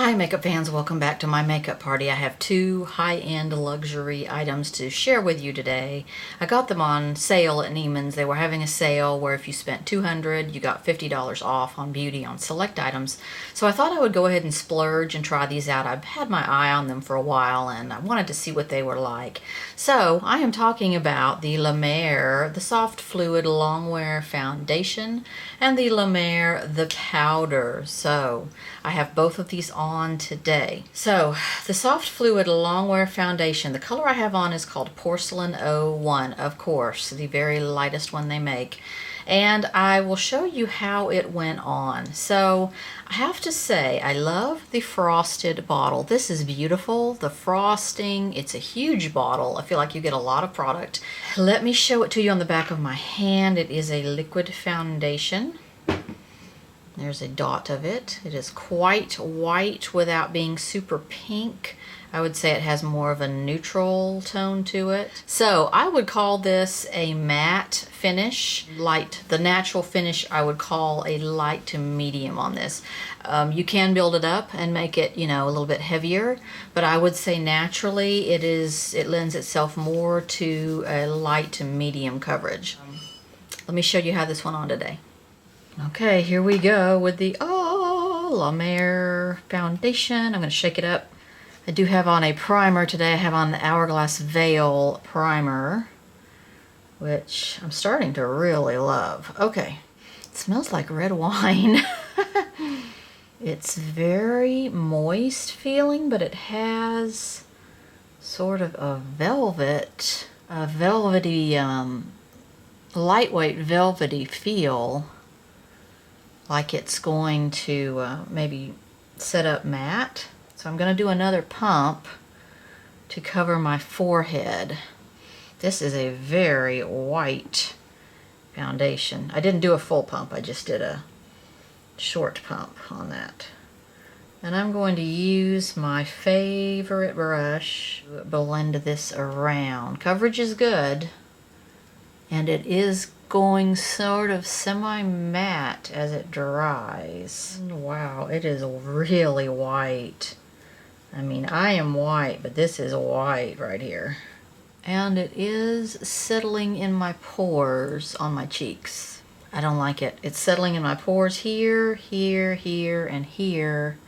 Hi makeup fans, welcome back to my makeup party. I have two high-end luxury items to share with you today. I got them on sale at Neiman's. They were having a sale where if you spent $200, you got $50 off on beauty on select items. So I thought I would go ahead and splurge and try these out. I've had my eye on them for a while and I wanted to see what they were like. So I am talking about the Mer the Soft Fluid Longwear Foundation and the Mer The Powder. So I have both of these on today. So the Soft Fluid Longwear Foundation, the color I have on is called Porcelain 01, of course, the very lightest one they make. And I will show you how it went on. So I have to say, I love the frosted bottle. This is beautiful. The frosting, it's a huge bottle. I feel like you get a lot of product. Let me show it to you on the back of my hand. It is a liquid foundation. There's a dot of it. It is quite white without being super pink. I would say it has more of a neutral tone to it. So I would call this a matte finish. Light, the natural finish I would call a light to medium on this. You can build it up and make it, you know, a little bit heavier, but I would say naturally it lends itself more to a light to medium coverage. Let me show you how this went on today. Okay, here we go with the La Mer foundation. I'm going to shake it up. I do have on a primer today. I have on the Hourglass Veil primer, which I'm starting to really love. Okay, it smells like red wine. It's very moist feeling, but it has sort of a velvety, lightweight velvety feel. Like it's going to maybe set up matte. So I'm going to do another pump to cover my forehead. This is a very white foundation. I didn't do a full pump, I just did a short pump on that. And I'm going to use my favorite brush to blend this around. Coverage is good, and it is going sort of semi-matte as it dries. Wow, it is really white. I mean, I am white, but this is white right here. And it is settling in my pores on my cheeks. I don't like it. It's settling in my pores here, here, here, and here.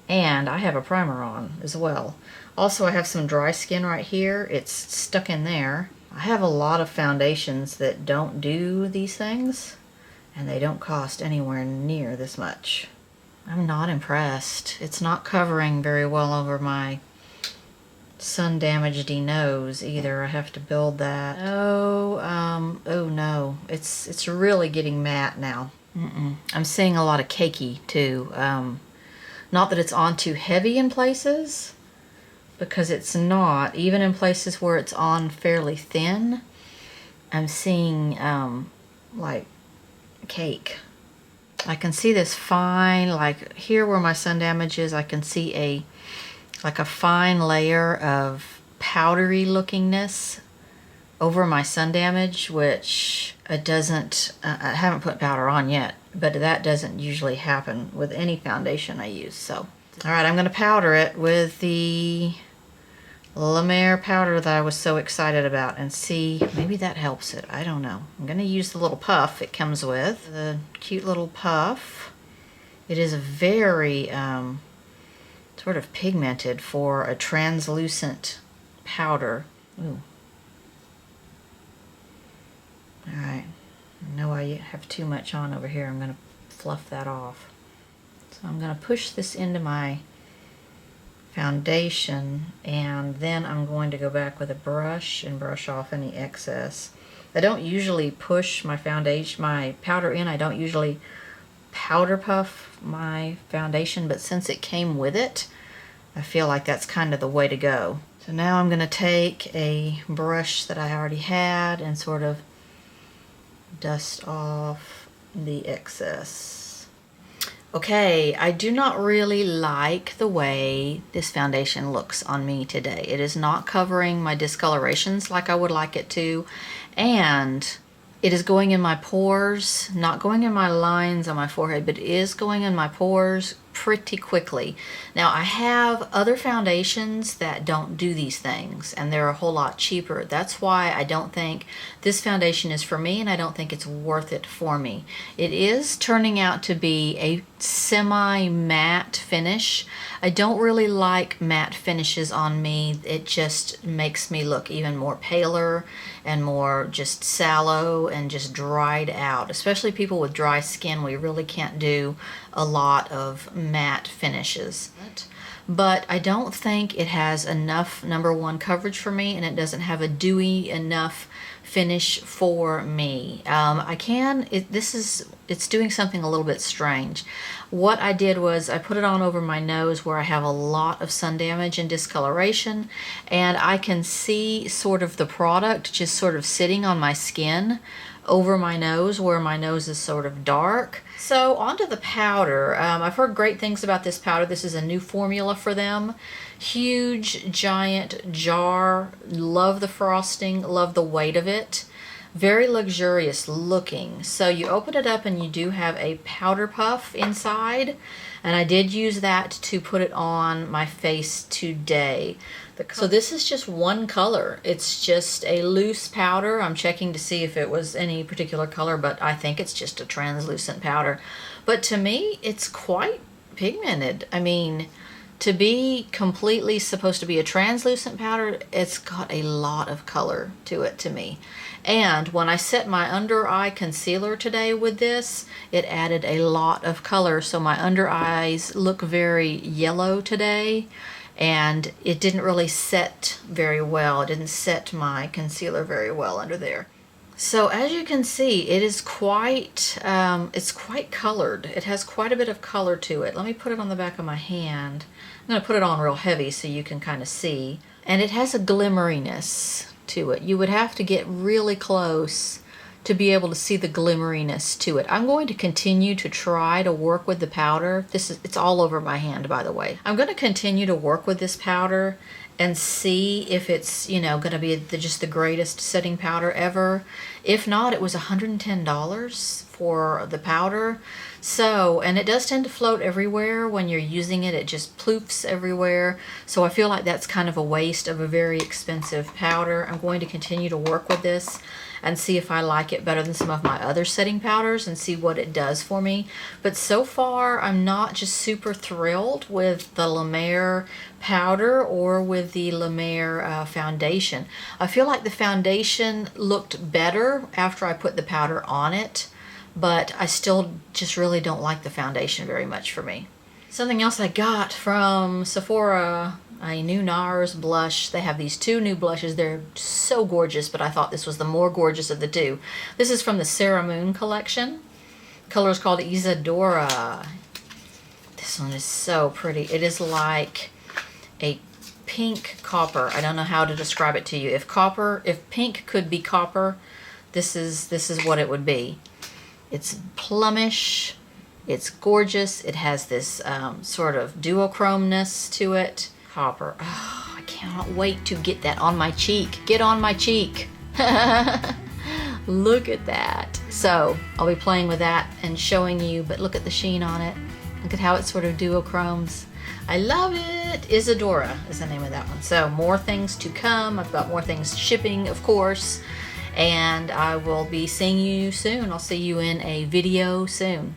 And I have a primer on as well. Also, I have some dry skin right here. It's stuck in there. I have a lot of foundations that don't do these things, and they don't cost anywhere near this much. I'm not impressed. It's not covering very well over my sun-damaged nose either. I have to build that. Oh no. It's really getting matte now. I'm seeing a lot of cakey too. Not that it's on too heavy in places, because it's not. Even in places where it's on fairly thin, I'm seeing like cake. I can see this fine, like here where my sun damage is, I can see like a fine layer of powdery lookingness over my sun damage, which it doesn't, I haven't put powder on yet, but that doesn't usually happen with any foundation I use. So, all right, I'm going to powder it with the La Mer powder that I was so excited about, and see, maybe that helps it. I don't know. I'm going to use the little puff it comes with. The cute little puff. It is very sort of pigmented for a translucent powder. Ooh. Alright. I know I have too much on over here. I'm going to fluff that off. So I'm going to push this into my foundation, and then I'm going to go back with a brush and brush off any excess. I don't usually push my foundation, my powder in. I don't usually powder puff my foundation, but since it came with it, I feel like that's kind of the way to go. So now I'm going to take a brush that I already had and sort of dust off the excess. Okay, I do not really like the way this foundation looks on me today. It is not covering my discolorations like I would like it to, and it is going in my pores, not going in my lines on my forehead, but it is going in my pores pretty quickly. Now I have other foundations that don't do these things, and they're a whole lot cheaper. That's why I don't think this foundation is for me, and I don't think it's worth it for me. It is turning out to be a semi-matte finish. I don't really like matte finishes on me. It just makes me look even more paler and more just sallow and just dried out. Especially people with dry skin, we really can't do a lot of matte finishes. But I don't think it has enough #1 coverage for me, and it doesn't have a dewy enough finish for me. It's doing something a little bit strange. What I did was I put it on over my nose where I have a lot of sun damage and discoloration, and I can see sort of the product just sort of sitting on my skin over my nose where my nose is sort of dark. So onto the powder. I've heard great things about this powder. This is a new formula for them. Huge, giant jar. Love the frosting, love the weight of it. Very luxurious looking. So you open it up and you do have a powder puff inside, and I did use that to put it on my face today. So this is just one color. It's just a loose powder. I'm checking to see if it was any particular color, but I think it's just a translucent powder. But to me, it's quite pigmented. I mean, to be completely supposed to be a translucent powder, it's got a lot of color to it to me. And when I set my under eye concealer today with this, it added a lot of color. So my under eyes look very yellow today, and it didn't really set very well. It didn't set my concealer very well under there. So as you can see, it is it's quite colored. It has quite a bit of color to it. Let me put it on the back of my hand. I'm going to put it on real heavy so you can kind of see. And it has a glimmeriness to it. You would have to get really close to be able to see the glimmeriness to it. I'm going to continue to try to work with the powder. It's all over my hand, by the way. I'm going to continue to work with this powder and see if it's, going to be just the greatest setting powder ever. If not, it was $110 for the powder. So, and it does tend to float everywhere when you're using it. It just ploofs everywhere. So I feel like that's kind of a waste of a very expensive powder. I'm going to continue to work with this and see if I like it better than some of my other setting powders and see what it does for me. But so far, I'm not just super thrilled with the La Mer powder or with the La Mer foundation. I feel like the foundation looked better after I put the powder on it, but I still just really don't like the foundation very much for me. Something else I got from Sephora, a new NARS blush. They have these two new blushes. They're so gorgeous, but I thought this was the more gorgeous of the two. This is from the Sarah Moon collection. The color is called Isadora. This one is so pretty. It is like a pink copper. I don't know how to describe it to you. If pink could be copper, this is what it would be. It's plumish. It's gorgeous. It has this sort of duochromeness to it. Copper. Oh, I cannot wait to get that on my cheek. Get on my cheek. Look at that. So I'll be playing with that and showing you, but look at the sheen on it. Look at how it sort of duochromes. I love it. Isadora is the name of that one. So more things to come. I've got more things shipping, of course. And I will be seeing you soon. I'll see you in a video soon.